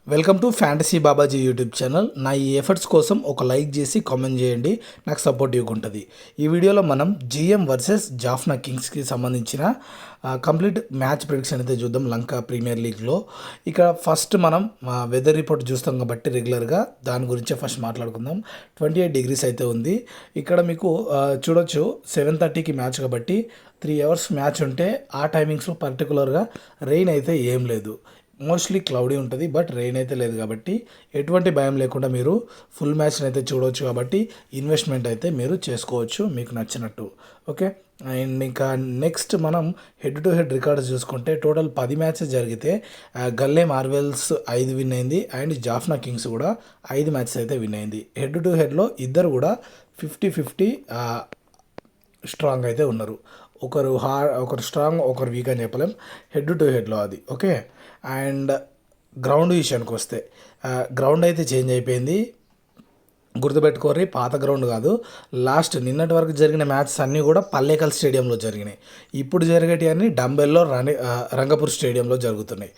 Welcome to fantasy Babaji YouTube channel. నా ఈ efforts కోసం ఒక లైక్ చేసి కామెంట్ చేయండి, నాకు సపోర్టివ్గా ఉంటుంది. ఈ వీడియోలో మనం జిఎం వర్సెస్ జాఫ్నా కింగ్స్కి సంబంధించిన కంప్లీట్ మ్యాచ్ ప్రిడిక్షన్ అయితే చూద్దాం లంకా ప్రీమియర్ లీగ్లో. ఇక్కడ ఫస్ట్ మనం వెదర్ రిపోర్ట్ చూస్తాం కాబట్టి రెగ్యులర్గా దాని గురించే ఫస్ట్ మాట్లాడుకుందాం. 28 degrees అయితే ఉంది. ఇక్కడ మీకు చూడొచ్చు 7:30కి మ్యాచ్ కాబట్టి 3 hours మ్యాచ్ ఉంటే ఆ టైమింగ్స్లో పర్టికులర్గా రెయిన్ అయితే ఏం లేదు. మోస్ట్లీ క్లౌడీ ఉంటుంది, బట్ రెయిన్ అయితే లేదు కాబట్టి ఎటువంటి భయం లేకుండా మీరు ఫుల్ మ్యాచ్ని అయితే చూడవచ్చు. కాబట్టి ఇన్వెస్ట్మెంట్ అయితే మీరు చేసుకోవచ్చు మీకు నచ్చినట్టు. ఓకే, అండ్ ఇంకా నెక్స్ట్ మనం హెడ్ టు హెడ్ రికార్డ్స్ చూసుకుంటే టోటల్ 10 మ్యాచెస్ జరిగితే గల్లే మార్వెల్స్ 5 విన్ అయింది అండ్ జాఫ్నా కింగ్స్ కూడా 5 మ్యాచెస్ అయితే విన్ అయింది. హెడ్ టు హెడ్లో ఇద్దరు కూడా 50-50 స్ట్రాంగ్ అయితే ఉన్నారు. ఒకరు స్ట్రాంగ్ ఒకరు వీక్ అని చెప్పలేం హెడ్ టు హెడ్లో అది. ఓకే, అండ్ గ్రౌండ్ విషయానికి వస్తే గ్రౌండ్ అయితే చేంజ్ అయిపోయింది. గుర్తుపెట్టుకోరి, పాత గ్రౌండ్ కాదు. నిన్నటి వరకు జరిగిన మ్యాచెస్ అన్నీ కూడా పల్లేకల్ స్టేడియంలో జరిగినాయి. ఇప్పుడు జరిగేటివి అన్నీ డంబెల్లో రంగపూర్ స్టేడియంలో జరుగుతున్నాయి.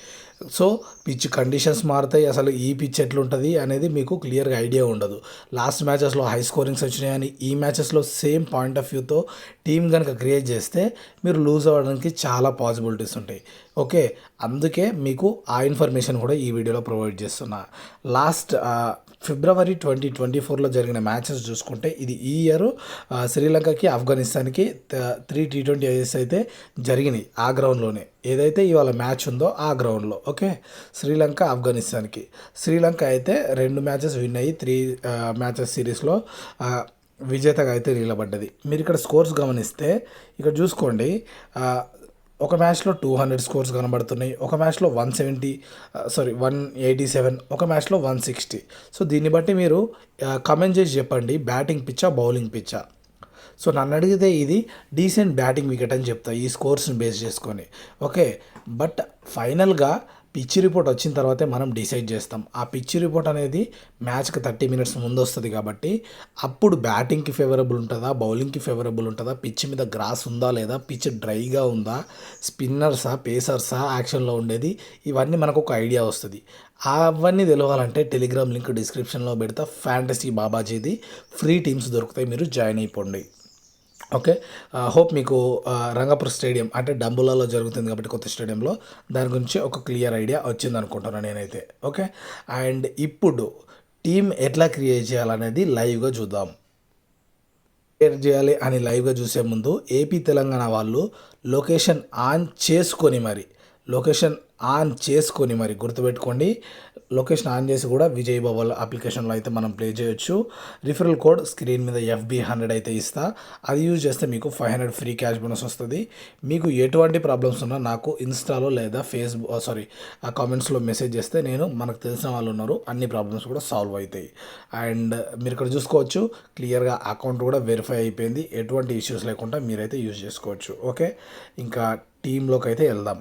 సో పిచ్ కండిషన్స్ మారుతాయి. అసలు ఈ పిచ్ ఎట్లుంటుంది అనేది మీకు క్లియర్గా ఐడియా ఉండదు. లాస్ట్ మ్యాచెస్లో హై స్కోరింగ్స్ వచ్చినాయని ఈ మ్యాచెస్లో సేమ్ పాయింట్ ఆఫ్ వ్యూతో టీం కనుక క్రియేట్ చేస్తే మీరు లూజ్ అవ్వడానికి చాలా పాసిబిలిటీస్ ఉంటాయి. ఓకే, అందుకే మీకు ఆ ఇన్ఫర్మేషన్ కూడా ఈ వీడియోలో ప్రొవైడ్ చేస్తున్నా. ఫిబ్రవరి 2024లో జరిగిన మ్యాచెస్ చూసుకుంటే ఇది ఈ ఇయర్ శ్రీలంకకి ఆఫ్ఘనిస్తాన్కి 3 T20Is అయితే జరిగినాయి ఆ గ్రౌండ్లోనే. ఏదైతే ఇవాళ మ్యాచ్ ఉందో ఆ గ్రౌండ్లో. ఓకే, శ్రీలంక ఆఫ్ఘనిస్తాన్కి శ్రీలంక అయితే 2 మ్యాచెస్ విన్ అయ్యి 3 మ్యాచెస్ సిరీస్లో విజేతగా అయితే నిలబడ్డది. మీరు ఇక్కడ స్కోర్స్ గమనిస్తే ఇక్కడ చూసుకోండి, ఒక మ్యాచ్లో 200 స్కోర్స్ కనబడుతున్నాయి, ఒక మ్యాచ్లో 187, ఒక మ్యాచ్లో 160. సో దీన్ని బట్టి మీరు కమెంట్ చేసి చెప్పండి, బ్యాటింగ్ పిచ్చా బౌలింగ్ పిచ్చా. సో నన్ను అడిగితే ఇది డీసెంట్ బ్యాటింగ్ వికెట్ అని చెప్తా ఈ స్కోర్స్ని బేస్ చేసుకొని. ఓకే, బట్ ఫైనల్గా పిచ్ రిపోర్ట్ వచ్చిన తర్వాతే మనం డిసైడ్ చేస్తాం. ఆ పిచ్ రిపోర్ట్ అనేది మ్యాచ్కి 30 minutes ముందు వస్తుంది కాబట్టి అప్పుడు బ్యాటింగ్కి ఫేవరబుల్ ఉంటుందా, బౌలింగ్కి ఫేవరబుల్ ఉంటుందా, పిచ్ మీద గ్రాస్ ఉందా లేదా, పిచ్ డ్రైగా ఉందా, స్పిన్నర్సా పేసర్సా యాక్షన్లో ఉండేది, ఇవన్నీ మనకు ఒక ఐడియా వస్తుంది. అవన్నీ తెలవాలంటే టెలిగ్రామ్ లింక్ డిస్క్రిప్షన్లో పెడతా. ఫ్యాంటసీ బాబాజీది ఫ్రీ టీమ్స్ దొరుకుతాయి, మీరు జాయిన్ అయిపోండి. ఓకే, హోప్ మీకు రంగపూర్ స్టేడియం అంటే డంబులాలో జరుగుతుంది కాబట్టి కొత్త స్టేడియంలో దాని గురించి ఒక క్లియర్ ఐడియా వచ్చింది అనుకుంటున్నాను నేనైతే. ఓకే, అండ్ ఇప్పుడు టీం ఎట్లా క్రియేట్ చేయాలనేది లైవ్గా చూద్దాం. క్రియేట్ చేయాలి అని లైవ్గా చూసే ముందు ఏపీ తెలంగాణ వాళ్ళు లొకేషన్ ఆన్ చేసుకొని మరి గుర్తుపెట్టుకోండి. లొకేషన్ ఆన్ చేసి కూడా విజయ్ బబల్ అప్లికేషన్లో అయితే మనం ప్లే చేయొచ్చు. రిఫరల్ కోడ్ స్క్రీన్ మీద FB100 అయితే ఇస్తా. అది యూజ్ చేస్తే మీకు 500 ఫ్రీ క్యాష్ బోనస్ వస్తుంది. మీకు ఎటువంటి ప్రాబ్లమ్స్ ఉన్నా నాకు ఇన్స్టాలో లేదా ఆ కామెంట్స్లో మెసేజ్ చేస్తే మనకు తెలిసిన వాళ్ళు ఉన్నారు, అన్ని ప్రాబ్లమ్స్ కూడా సాల్వ్ అవుతాయి. అండ్ మీరు ఇక్కడ చూసుకోవచ్చు క్లియర్గా అకౌంట్ కూడా వెరిఫై అయిపోయింది, ఎటువంటి ఇష్యూస్ లేకుండా మీరైతే యూజ్ చేసుకోవచ్చు. ఓకే, ఇంకా టీంలోకి అయితే వెళ్దాం.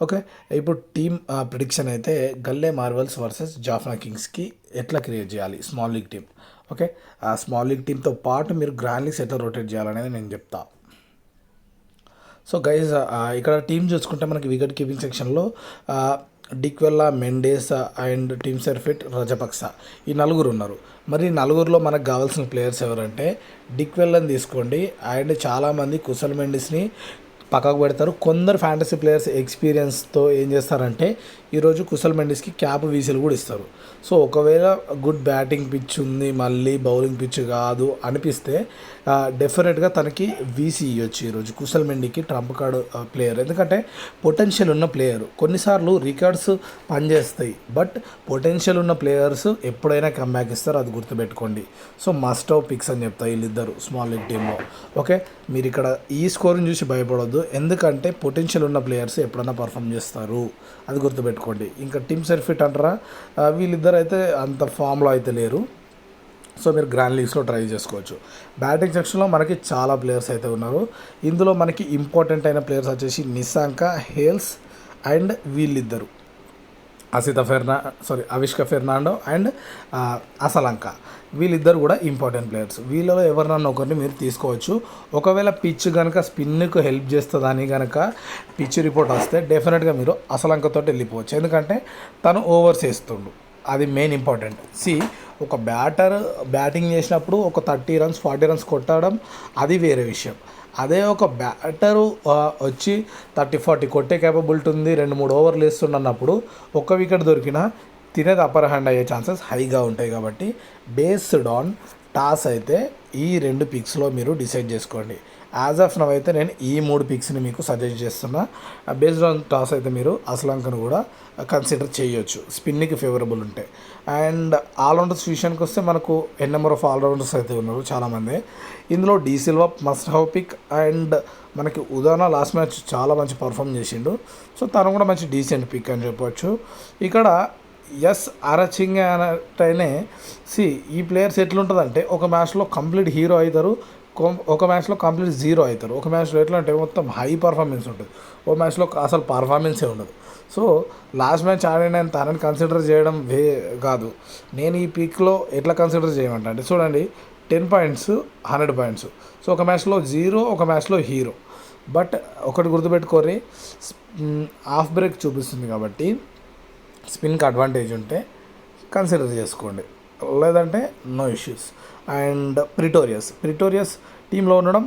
ఓకే, ఇప్పుడు టీమ్ ప్రిడిక్షన్ అయితే గల్లే మార్వెల్స్ వర్సెస్ జాఫ్నా కింగ్స్కి ఎట్లా క్రియేట్ చేయాలి స్మాల్ లీగ్ టీమ్. ఓకే, ఆ స్మాల్ లీగ్ టీమ్తో పాటు మీరు గ్రాండ్ లీగ్స్ ఎట్లా రొటేట్ చేయాలనేది నేను చెప్తా. సో గైజ్, ఇక్కడ టీం చూసుకుంటే మనకి వికెట్ కీపింగ్ సెక్షన్లో డిక్వెల్లా, మెండేస్ అండ్ టీమ్ సెర్ఫిట్, రజపక్స ఈ 4 ఉన్నారు. మరి 4లో మనకు కావాల్సిన ప్లేయర్స్ ఎవరంటే డిక్వెల్లాని తీసుకోండి. అండ్ చాలామంది కుశల్ మెండిస్ని పక్కకు పెడతారు. కొందరు ఫ్యాంటసీ ప్లేయర్స్ ఎక్స్పీరియన్స్తో ఏం చేస్తారంటే ఈరోజు కుశల్ మెండిస్కి క్యాప్ వీసీలు కూడా ఇస్తారు. సో ఒకవేళ గుడ్ బ్యాటింగ్ పిచ్ ఉంది, మళ్ళీ బౌలింగ్ పిచ్ కాదు అనిపిస్తే డెఫినెట్గా తనకి వీసీ ఇవ్వచ్చు ఈరోజు కుశల్ మెండికి ట్రంప్ కార్డు ప్లేయర్. ఎందుకంటే పొటెన్షియల్ ఉన్న ప్లేయర్. కొన్నిసార్లు రికార్డ్స్ పనిచేస్తాయి, బట్ పొటెన్షియల్ ఉన్న ప్లేయర్స్ ఎప్పుడైనా కమ్బ్యాక్ ఇస్తారు, అది గుర్తుపెట్టుకోండి. సో మస్ట్ ఆఫ్ పిక్స్ అని చెప్తా వీళ్ళిద్దరు స్మాల్ లీగ్ టీంలో. ఓకే, మీరు ఇక్కడ ఈ స్కోర్ని చూసి భయపడొద్దు, ఎందుకంటే పొటెన్షియల్ ఉన్న ప్లేయర్స్ ఎప్పుడైనా పర్ఫామ్ చేస్తారు, అది గుర్తుపెట్టుకోండి. ఇంకా టీమ్ సెర్ఫిట్ అంటారా, వీళ్ళిద్దరు అయితే అంత ఫామ్లో అయితే లేరు. సో మీరు గ్రాండ్ లీగ్స్లో ట్రై చేసుకోవచ్చు. బ్యాటింగ్ సెక్షన్లో మనకి చాలా ప్లేయర్స్ అయితే ఉన్నారు. ఇందులో మనకి ఇంపార్టెంట్ అయిన ప్లేయర్స్ వచ్చేసి నిశాంక, హేల్స్ అండ్ వీళ్ళిద్దరు. అవిష్క ఫెర్నాండో అండ్ అసలంక, వీళ్ళిద్దరు కూడా ఇంపార్టెంట్ ప్లేయర్స్. వీళ్ళలో ఎవరినన్నా ఒకరిని మీరు తీసుకోవచ్చు. ఒకవేళ పిచ్ కనుక స్పిన్కు హెల్ప్ చేస్తుందని కనుక పిచ్ రిపోర్ట్ వస్తే డెఫినెట్గా మీరు అసలంకతో వెళ్ళిపోవచ్చు. ఎందుకంటే తను ఓవర్స్ వేస్తుండు, అది మెయిన్ ఇంపార్టెంట్. ఒక బ్యాటర్ బ్యాటింగ్ చేసినప్పుడు ఒక 30 runs 40 runs కొట్టడం అది వేరే విషయం. అదే ఒక బ్యాటరు వచ్చి 30-40 కొట్టే కేపబిలిటీ ఉంది, 2-3 ఓవర్లు వేస్తున్నప్పుడు ఒక్క వికెట్ దొరికినా తినేది అప్పర్ హ్యాండ్ అయ్యే ఛాన్సెస్ హైగా ఉంటాయి. కాబట్టి బేస్డ్ ఆన్ టాస్ అయితే ఈ 2 పిక్స్లో మీరు డిసైడ్ చేసుకోండి. యాజ్ ఆఫ్ నవ్ అయితే నేను ఈ 3 పిక్స్ని మీకు సజెస్ట్ చేస్తున్నా. బేస్డ్ ఆన్ టాస్ అయితే మీరు అసలంకను కూడా కన్సిడర్ చేయొచ్చు, స్పిన్కి ఫేవరబుల్ ఉంటాయి. అండ్ ఆల్రౌండర్స్ విషయానికి వస్తే మనకు నెంబర్ ఆఫ్ ఆల్రౌండర్స్ అయితే ఉన్నారు చాలామంది. ఇందులో De Silva must have pick. And మనకి ఉదాహరణ లాస్ట్ మ్యాచ్ చాలా మంచి పర్ఫామ్ చేసిండు, సో తను కూడా మంచి డీసెంట్ పిక్ అని చెప్పొచ్చు. ఇక్కడ అరచింగ్ అనటైనే ఈ ప్లేయర్స్ ఎట్లుంటుందంటే ఒక మ్యాచ్లో కంప్లీట్ హీరో అవుతారు, ఒక మ్యాచ్లో కంప్లీట్ జీరో అవుతారు. ఒక మ్యాచ్లో ఎట్లా అంటే మొత్తం హై పర్ఫార్మెన్స్ ఉంటుంది, ఒక మ్యాచ్లో అసలు పర్ఫార్మెన్సే ఉండదు. సో లాస్ట్ మ్యాచ్ ఆడిన తనని కన్సిడర్ చేయడం కాదు. నేను ఈ పిక్లో ఎట్లా కన్సిడర్ చేయమంటా అంటే చూడండి, 10 points 100 points. సో ఒక మ్యాచ్లో జీరో, ఒక మ్యాచ్లో హీరో. బట్ ఒకటి గుర్తుపెట్టుకోరి, హాఫ్ బ్రేక్ చూపిస్తుంది కాబట్టి స్పిన్కి అడ్వాంటేజ్ ఉంటే కన్సిడర్ చేసుకోండి, లేదంటే నో ఇష్యూస్. అండ్ ప్రిటోరియస్ టీంలో ఉండడం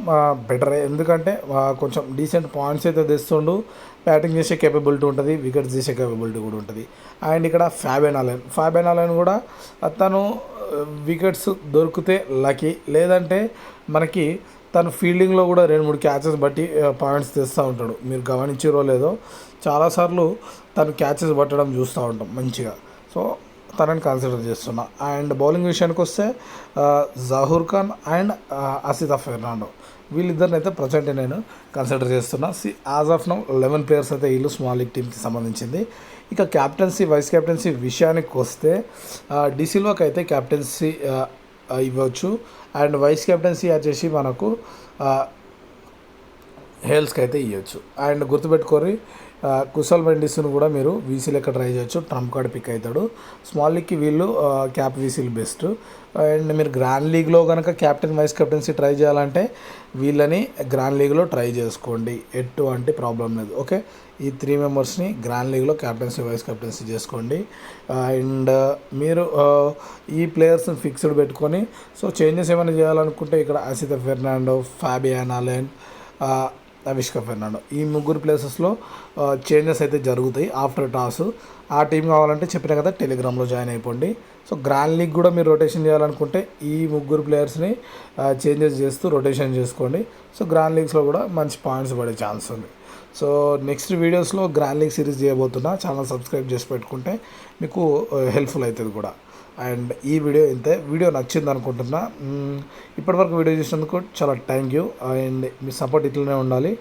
బెటరే, ఎందుకంటే కొంచెం డీసెంట్ పాయింట్స్ అయితే తెస్తుండు, బ్యాటింగ్ చేసే కేపబిలిటీ ఉంటుంది, వికెట్స్ తీసే కేపబిలిటీ కూడా ఉంటుంది. అండ్ ఇక్కడ ఫ్యాబియన్ ఆలన్ కూడా తను వికెట్స్ దొరికితే లక్కీ, లేదంటే మనకి తను ఫీల్డింగ్లో కూడా 2-3 క్యాచెస్ బట్టి పాయింట్స్ తెస్తూ ఉంటాడు. మీరు గమనించారో లేదో, చాలాసార్లు తను క్యాచెస్ పట్టడం చూస్తూ ఉంటాం మంచిగా. సో తనని కన్సిడర్ చేస్తున్నా. అండ్ బౌలింగ్ విషయానికి వస్తే జహూర్ ఖాన్ అండ్ అసిత ఫెర్నాండో, వీళ్ళిద్దరిని అయితే ప్రజెంట్ నేను కన్సిడర్ చేస్తున్నా. యాజ్ ఆఫ్ నౌ 11 players అయితే వీళ్ళు స్మాల్ లీగ్ టీమ్కి సంబంధించింది. ఇక క్యాప్టెన్సీ వైస్ క్యాప్టెన్సీ విషయానికి వస్తే డిసిల్వాకి అయితే క్యాప్టెన్సీ ఇవ్వచ్చు. అండ్ వైస్ క్యాప్టెన్సీ వచ్చేసి మనకు హేల్స్కి అయితే ఇవ్వచ్చు. అండ్ గుర్తుపెట్టుకోరి, కుశల్ మెండిస్ను కూడా మీరు వీసీ లెక్క ట్రై చేయొచ్చు, ట్రంప్ కార్డ్ పిక్ అవుతాడు. స్మాల్ లీగ్కి వీళ్ళు క్యాప్ వీసీలు బెస్ట్. అండ్ మీరు గ్రాండ్ లీగ్లో కనుక క్యాప్టెన్ వైస్ కెప్టెన్సీ ట్రై చేయాలంటే వీళ్ళని గ్రాండ్ లీగ్లో ట్రై చేసుకోండి, ఎటువంటి ప్రాబ్లం లేదు. ఓకే, ఈ 3 members గ్రాండ్ లీగ్లో క్యాప్టెన్సీ వైస్ కెప్టెన్సీ చేసుకోండి. అండ్ మీరు ఈ ప్లేయర్స్ని ఫిక్స్డ్ పెట్టుకొని సో చేంజెస్ ఏమైనా చేయాలనుకుంటే ఇక్కడ అసిత ఫెర్నాండో, ఫ్యాబియన్ ఆలన్, అవిష్క ఫెర్నాండో, ఈ 3 ప్లేసెస్లో చేంజెస్ అయితే జరుగుతాయి ఆఫ్టర్ టాస్. ఆ టీం కావాలంటే చెప్పిన కదా టెలిగ్రామ్లో జాయిన్ అయిపోండి. సో గ్రాండ్ లీగ్ కూడా మీరు రొటేషన్ చేయాలనుకుంటే ఈ 3 ప్లేయర్స్ని చేంజెస్ చేస్తూ రొటేషన్ చేసుకోండి. సో గ్రాండ్ లీగ్స్లో కూడా మంచి పాయింట్స్ పడే ఛాన్స్ ఉంది. సో నెక్స్ట్ వీడియోస్లో గ్రాండ్ లీగ్ సిరీస్ చేయబోతున్నా, ఛానల్ సబ్స్క్రైబ్ చేసి పెట్టుకుంటే మీకు హెల్ప్ఫుల్ అవుతుంది కూడా. అండ్ ఈ వీడియో నచ్చింది అనుకుంటున్నా. ఇప్పటివరకు వీడియో చూసినందుకు చాలా thank you. And me support ఇట్లనే ఉండాలి.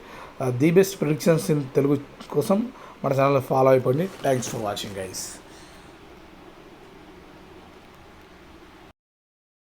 The best predictions in Telugu కోసం మన ఛానల్ ఫాలో అయిపోండి. Thanks for watching guys.